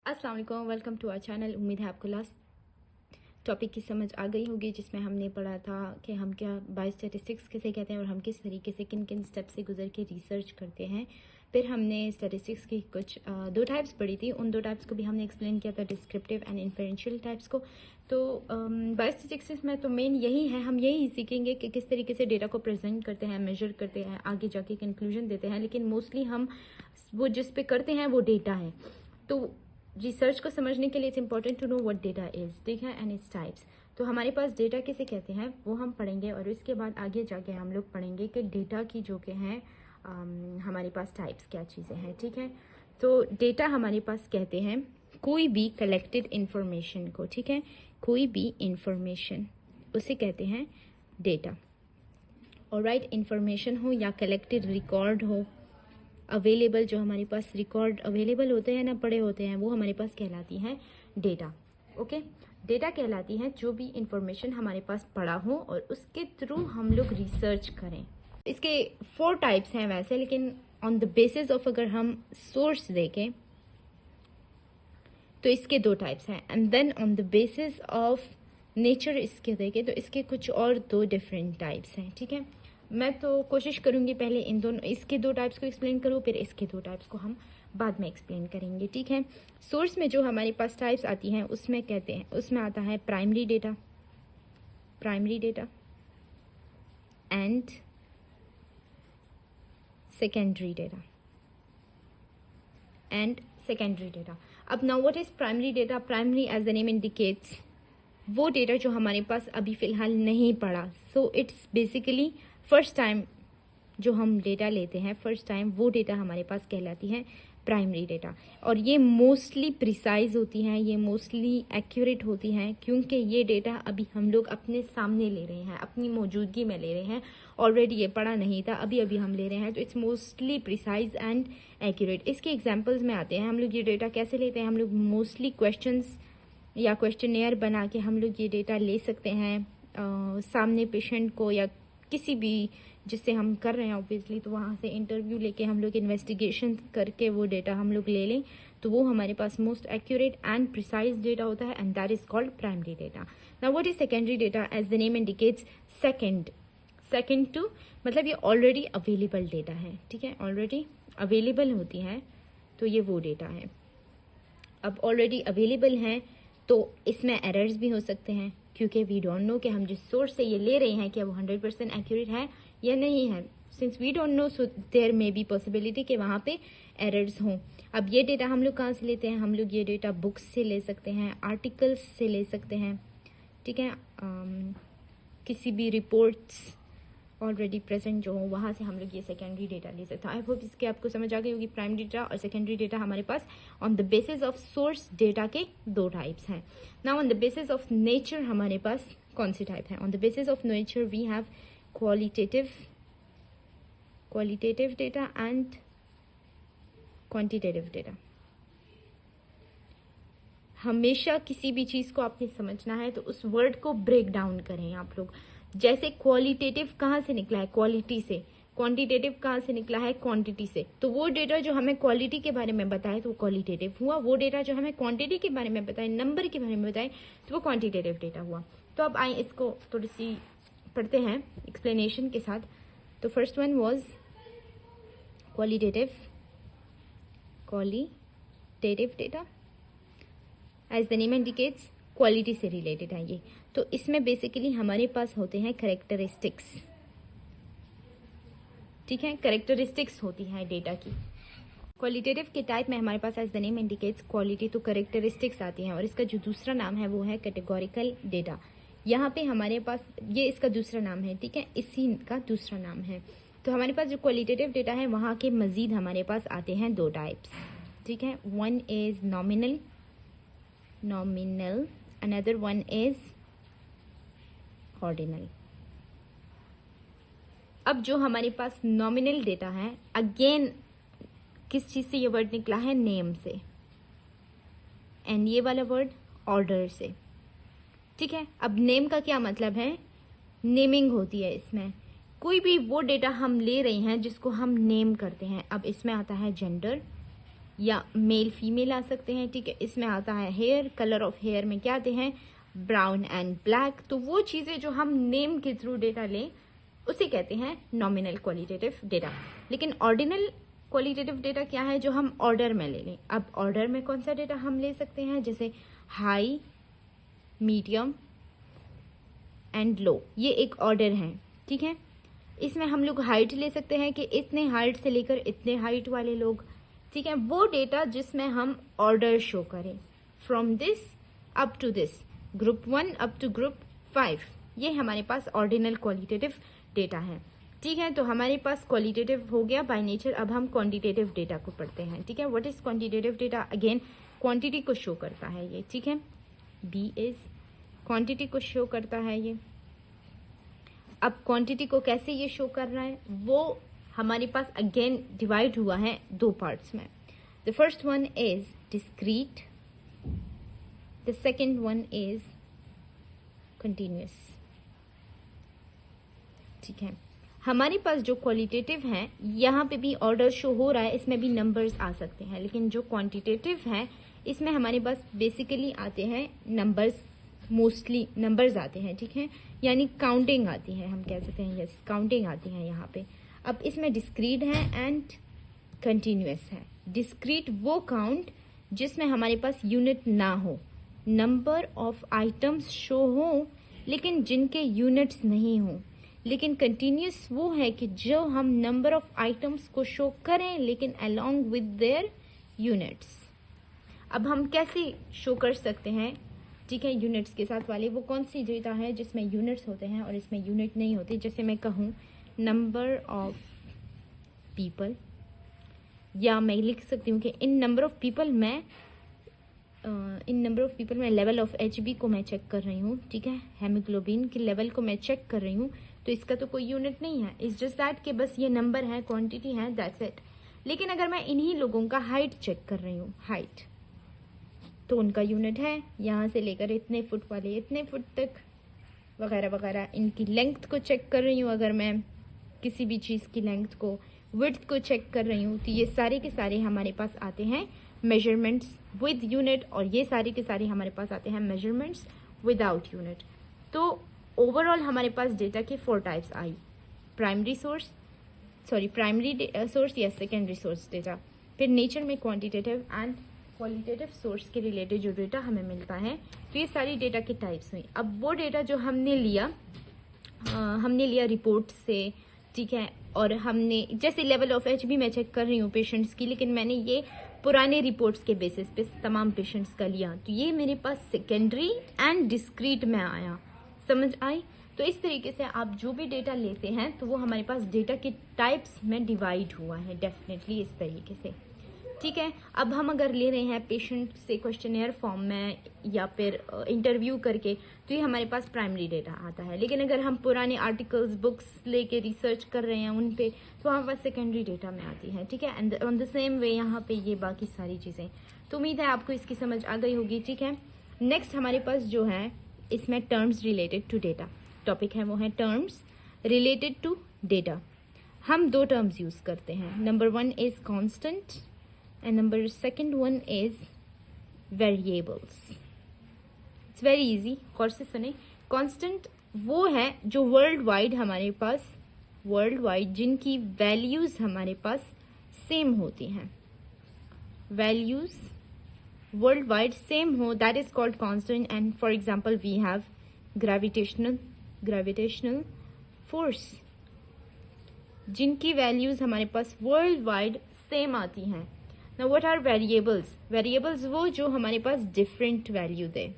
अस्सलाम वालेकुम, welcome to our channel. उम्मीद है आपको लास्ट टॉपिक की समझ आ गई होगी, जिसमें हमने पढ़ा था कि हम क्या बायोस्टैटिस्टिक्स किसे कहते हैं और हम किस तरीके से किन किन स्टेप से गुजर के रिसर्च करते हैं। फिर हमने स्टैटिस्टिक्स की कुछ दो टाइप्स पढ़ी थी। उन दो टाइप्स को भी हमने एक्सप्लेन किया था, डिस्क्रिप्टिव एंड इन्फरेंशियल टाइप्स को। तो बायोस्टैटिस्टिक्स में तो मेन यही है, हम यही सीखेंगे कि किस तरीके से डेटा को प्रेजेंट करते हैं, मेजर करते हैं, आगे जाके कंक्लूजन देते हैं। लेकिन मोस्टली हम वो जिस पे करते हैं वो डेटा है। तो रिसर्च को समझने के लिए it's important to know what data is, ठीक है, एंड इट्स टाइप्स। तो हमारे पास डेटा किसे कहते हैं वो हम पढ़ेंगे, और इसके बाद आगे जाके हम लोग पढ़ेंगे कि डेटा की जो कि हैं हमारे पास टाइप्स क्या चीज़ें हैं, ठीक है। तो डेटा हमारे पास कहते हैं कोई भी कलेक्टेड इंफॉर्मेशन को, ठीक है, कोई भी इंफॉर्मेशन उसे कहते हैं डेटा। और राइट, इंफॉर्मेशन हो या कलेक्टेड रिकॉर्ड हो, अवेलेबल जो हमारे पास रिकॉर्ड अवेलेबल होते हैं ना, पड़े होते हैं, वो हमारे पास कहलाती हैं डेटा। ओके, डेटा कहलाती है जो भी इंफॉर्मेशन हमारे पास पड़ा हो और उसके थ्रू हम लोग रिसर्च करें। इसके 4 टाइप्स हैं वैसे, लेकिन ऑन द बेसिस ऑफ अगर हम सोर्स देखें तो इसके 2 टाइप्स हैं, and then on the basis of nature इसके देखें तो इसके कुछ और 2 डिफरेंट टाइप्स हैं, ठीक है। मैं तो कोशिश करूंगी पहले इन दोनों इसके 2 टाइप्स को एक्सप्लेन करूँ, फिर इसके 2 टाइप्स को हम बाद में एक्सप्लेन करेंगे, ठीक है। सोर्स में जो हमारे पास टाइप्स आती हैं उसमें कहते हैं, उसमें आता है primary data and secondary data अब now what is primary data? Primary as the name indicates वो डेटा जो हमारे पास अभी फिलहाल नहीं पड़ा। So it's basically first time जो हम डेटा लेते हैं, फर्स्ट टाइम वो डेटा हमारे पास कहलाती है प्राइमरी डेटा। और ये मोस्टली प्रिसाइज होती हैं, ये मोस्टली एक्यूरेट होती हैं, क्योंकि ये डेटा अभी हम लोग अपने सामने ले रहे हैं, अपनी मौजूदगी में ले रहे हैं। ऑलरेडी ये पड़ा नहीं था, अभी अभी हम ले रहे हैं, तो it's mostly precise and accurate. इसके एग्जाम्पल्स में आते हैं हम लोग ये डेटा कैसे लेते हैं। हम लोग मोस्टली क्वेश्चंस या क्वेश्चनेयर बना के हम लोग ये डेटा ले सकते हैं सामने पेशेंट को या किसी भी जिससे हम कर रहे हैं ऑब्वियसली, तो वहाँ से इंटरव्यू लेके हम लोग इन्वेस्टिगेशन करके वो डेटा हम लोग ले लें, तो वो हमारे पास most accurate and precise data होता है, and that is called primary data. Now what is secondary data? As the name indicates second to, मतलब ये ऑलरेडी अवेलेबल डेटा है, ठीक है, ऑलरेडी अवेलेबल होती हैं, तो ये वो डेटा है। अब ऑलरेडी अवेलेबल हैं तो इसमें एरर्स भी हो सकते हैं, क्योंकि वी डोंट नो कि हम जिस सोर्स से ये ले रहे हैं क्या वो 100% एक्यूरेट है या नहीं है। Since we don't know, so there may be possibility कि वहाँ पे एरर्स हों। अब ये डेटा हम लोग कहाँ से लेते हैं? हम लोग ये डेटा बुक्स से ले सकते हैं, आर्टिकल्स से ले सकते हैं, ठीक है, किसी भी रिपोर्ट्स ऑलरेडी प्रेजेंट जो हो वहाँ से हम लोग ये सेकेंडरी डेटा ले सकते हैं। आई होप इसके आपको समझ आ गई होगी। प्राइमरी डेटा और सेकेंडरी डेटा हमारे पास on the basis of source data के 2 टाइप्स हैं। Now on the basis of nature हमारे पास कौन सी टाइप है? On the basis of nature we have qualitative data and quantitative data. हमेशा किसी भी चीज को आपने समझना है तो उस वर्ड को ब्रेक डाउन करें आप लोग। जैसे क्वालिटेटिव कहाँ से निकला है? क्वालिटी से। क्वांटिटेटिव कहाँ से निकला है? क्वांटिटी से। तो वो डेटा जो हमें क्वालिटी के बारे में बताए तो वो क्वालिटेटिव हुआ, वो डेटा जो हमें क्वांटिटी के बारे में बताए, नंबर के बारे में बताए, तो वो क्वांटिटेटिव डेटा हुआ। तो अब आए इसको थोड़ी सी पढ़ते हैं एक्सप्लेनेशन के साथ। तो first one was qualitative data. As the name indicates quality से रिलेटेड है ये। तो इसमें बेसिकली हमारे पास होते हैं करेक्टरिस्टिक्स, ठीक है, करेक्टरिस्टिक्स होती है डेटा की। क्वालिटेटिव के टाइप में हमारे पास as the name indicates quality, तो करेक्टरिस्टिक्स आती हैं, और इसका जो दूसरा नाम है वो है कैटेगोरिकल डेटा। यहाँ पे हमारे पास ये इसका दूसरा नाम है, ठीक है, इसी का दूसरा नाम है। तो हमारे पास जो क्वालिटेटिव डेटा है वहाँ के मजीद हमारे पास आते हैं 2 टाइप्स, ठीक है। One is nominal, another one is ordinal। अब जो हमारे पास नॉमिनल डेटा है, अगेन किस चीज से ये वर्ड निकला है? नेम से, एंड ये वाला वर्ड ऑर्डर से, ठीक है। अब नेम का क्या मतलब है? नेमिंग होती है इसमें। कोई भी वो डेटा हम ले रहे हैं जिसको हम नेम करते हैं। अब इसमें आता है जेंडर, या मेल फीमेल आ सकते हैं, ठीक है। इसमें आता है हेयर, कलर ऑफ हेयर में क्या आते हैं, ब्राउन एंड ब्लैक। तो वो चीज़ें जो हम नेम के थ्रू डेटा लें उसे कहते हैं नॉमिनल क्वालिटेटिव डेटा। लेकिन ऑर्डिनल क्वालिटेटिव डेटा क्या है, जो हम ऑर्डर में ले लें। अब ऑर्डर में कौन सा डेटा हम ले सकते हैं, जैसे हाई, मीडियम एंड लो, ये एक ऑर्डर है, ठीक है। इसमें हम लोग हाइट ले सकते हैं कि इतने हाइट से लेकर इतने हाइट वाले लोग, ठीक है। वो डेटा जिसमें हम ऑर्डर शो करें, from this up to this, group 1 up to group 5, ये हमारे पास ऑर्डिनल क्वालिटेटिव डेटा है, ठीक है। तो हमारे पास क्वालिटेटिव हो गया बाय नेचर। अब हम क्वांटिटेटिव डेटा को पढ़ते हैं, ठीक है। What is quantitative data, again quantity को शो करता है ये, ठीक है। बी इज क्वांटिटी को शो करता है ये। अब क्वांटिटी को कैसे ये शो कर रहा है, वो हमारे पास अगेन डिवाइड हुआ है दो पार्ट्स में। The first one is discrete, the second one is continuous, ठीक है। हमारे पास जो क्वालिटेटिव है, यहाँ पे भी ऑर्डर शो हो रहा है, इसमें भी नंबर्स आ सकते हैं। लेकिन जो क्वांटिटेटिव है, इसमें हमारे पास बेसिकली आते हैं नंबर्स, मोस्टली नंबर्स आते हैं, ठीक है। यानी काउंटिंग आती है, हम कह सकते हैं, यस काउंटिंग आती है यहाँ पे। अब इसमें डिस्क्रीट है एंड कंटिन्यूअस है। डिस्क्रीट वो काउंट जिसमें हमारे पास यूनिट ना हो, नंबर ऑफ आइटम्स शो हो लेकिन जिनके यूनिट्स नहीं हो। लेकिन कंटिन्यूअस वो है कि जो हम नंबर ऑफ आइटम्स को शो करें लेकिन अलोंग विद देयर यूनिट्स। अब हम कैसे शो कर सकते हैं, ठीक है, यूनिट्स के साथ वाले, वो कौन सी डेटा है जिसमें यूनिट्स होते हैं और इसमें यूनिट नहीं होते। जैसे मैं कहूँ नंबर ऑफ पीपल, या मैं लिख सकती हूँ कि इन नंबर ऑफ पीपल में लेवल ऑफ एचबी को मैं चेक कर रही हूँ, ठीक है, हेमोग्लोबिन के लेवल को मैं चेक कर रही हूँ। तो इसका तो कोई यूनिट नहीं है, इट्स जस्ट दैट कि बस ये नंबर है, क्वांटिटी है, दैट्स इट। लेकिन अगर मैं इन्हीं लोगों का हाइट चेक कर रही हूँ, हाइट, तो उनका यूनिट है, यहाँ से लेकर इतने फुट वाले इतने फुट तक वगैरह वगैरह। इनकी लेंथ को चेक कर रही हूँ, अगर मैं किसी भी चीज़ की लेंथ को, विड्थ को चेक कर रही हूँ, तो ये सारे के सारे हमारे पास आते हैं मेजरमेंट्स विद यूनिट, और ये सारे के सारे हमारे पास आते हैं मेजरमेंट्स विदाउट यूनिट। तो ओवरऑल हमारे पास डेटा के 4 टाइप्स आई, प्राइमरी सोर्स या सेकेंडरी सोर्स डेटा, फिर नेचर में क्वांटिटेटिव एंड क्वालिटेटिव सोर्स के रिलेटेड जो डेटा हमें मिलता है। तो ये सारी डेटा के टाइप्स हुई। अब वो डेटा जो हमने लिया रिपोर्ट से, ठीक है, और हमने जैसे लेवल ऑफ एचबी मैं चेक कर रही हूँ पेशेंट्स की, लेकिन मैंने ये पुराने रिपोर्ट्स के बेसिस पे तमाम पेशेंट्स का लिया, तो ये मेरे पास सेकेंडरी एंड डिस्क्रीट में आया, समझ आई। तो इस तरीके से आप जो भी डेटा लेते हैं तो वो हमारे पास डेटा के टाइप्स में डिवाइड हुआ है, डेफिनेटली इस तरीके से, ठीक है। अब हम अगर ले रहे हैं पेशेंट से क्वेश्चनेयर फॉर्म में या फिर इंटरव्यू करके, तो ये हमारे पास प्राइमरी डेटा आता है। लेकिन अगर हम पुराने आर्टिकल्स, बुक्स लेके रिसर्च कर रहे हैं उन पे, तो हमारे पास सेकेंडरी डेटा में आती है, ठीक है। And on the same way यहाँ पे ये बाकी सारी चीज़ें। तो उम्मीद है आपको इसकी समझ आ गई होगी, ठीक है। नेक्स्ट हमारे पास जो है इसमें terms related to data topic है, वो है टर्म्स रिलेटेड टू डेटा। हम 2 टर्म्स यूज़ करते हैं, number 1 is constant and number second one is variables. It's very easy, गौर से सुने। constant वो है जो वर्ल्ड वाइड हमारे पास, वर्ल्ड वाइड जिनकी वैल्यूज हमारे पास सेम होती हैं, वैल्यूज वर्ल्ड वाइड सेम हो, that is called constant। And for example we have gravitational force, जिनकी वैल्यूज हमारे पास वर्ल्ड वाइड सेम आती हैं। Now what are variables? Variables वो जो हमारे पास different value they,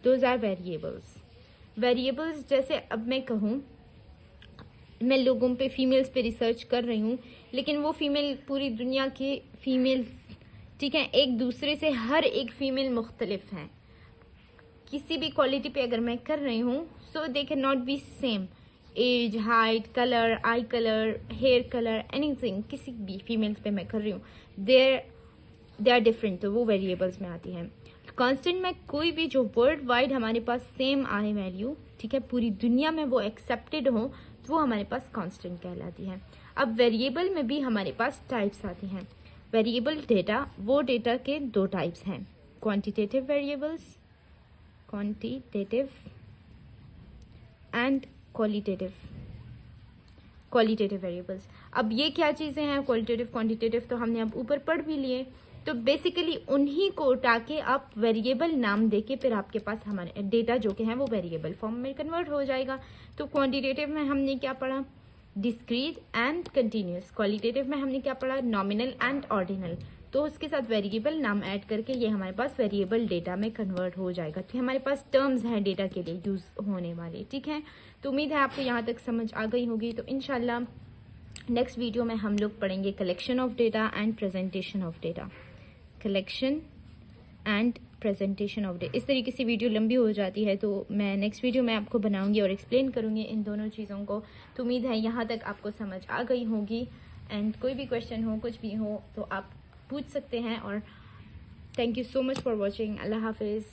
those are variables. Variables जैसे अब मैं कहूँ, मैं लोगों पे, फीमेल्स पे रिसर्च कर रही हूँ, लेकिन वो फीमेल पूरी दुनिया के फीमेल्स, ठीक है, एक दूसरे से हर एक फीमेल मुख्तलिफ है। किसी भी क्वालिटी पे अगर मैं कर रही हूँ, so they cannot be same. Age, height, colour, eye colour, hair colour, anything, किसी भी फीमेल्स पे मैं कर रही हूँ, दे आर डिफरेंट, तो वो वेरिएबल्स में आती है। कांस्टेंट में कोई भी जो वर्ल्ड वाइड हमारे पास सेम आए वैल्यू, ठीक है, पूरी दुनिया में वो एक्सेप्टेड हो, तो वो हमारे पास कांस्टेंट कहलाती है। अब वेरिएबल में भी हमारे पास टाइप्स आती हैं। वेरिएबल डेटा वो डेटा के दो टाइप्स हैं, quantitative variables, quantitative and qualitative variables. अब ये क्या चीज़ें हैं, क्वालिटेटिव क्वांटिटेटिव तो हमने अब ऊपर पढ़ भी लिए। तो बेसिकली उन्हीं को उठा के आप वेरिएबल नाम देके फिर आपके पास हमारे डेटा जो कि है वो वेरिएबल फॉर्म में कन्वर्ट हो जाएगा। तो क्वांटिटेटिव में हमने क्या पढ़ा, डिस्क्रीट एंड कंटिन्यूस। क्वालिटेटिव में हमने क्या पढ़ा, नॉमिनल एंड ऑर्डिनल। तो उसके साथ वेरिएबल नाम ऐड करके ये हमारे पास वेरिएबल डेटा में कन्वर्ट हो जाएगा। तो हमारे पास टर्म्स हैं डेटा के लिए यूज होने वाले, ठीक है। तो उम्मीद है आपको यहाँ तक समझ आ गई होगी। तो इंशाल्लाह नेक्स्ट वीडियो में हम लोग पढ़ेंगे collection of data and presentation of data, collection and presentation of data. इस तरीके से वीडियो लंबी हो जाती है तो मैं नेक्स्ट वीडियो में आपको बनाऊंगी और एक्सप्लेन करूंगी इन दोनों चीज़ों को। तो उम्मीद है यहाँ तक आपको समझ आ गई होगी। एंड कोई भी क्वेश्चन हो, कुछ भी हो तो आप पूछ सकते हैं। और thank you so much for watching. अल्लाह हाफिज़।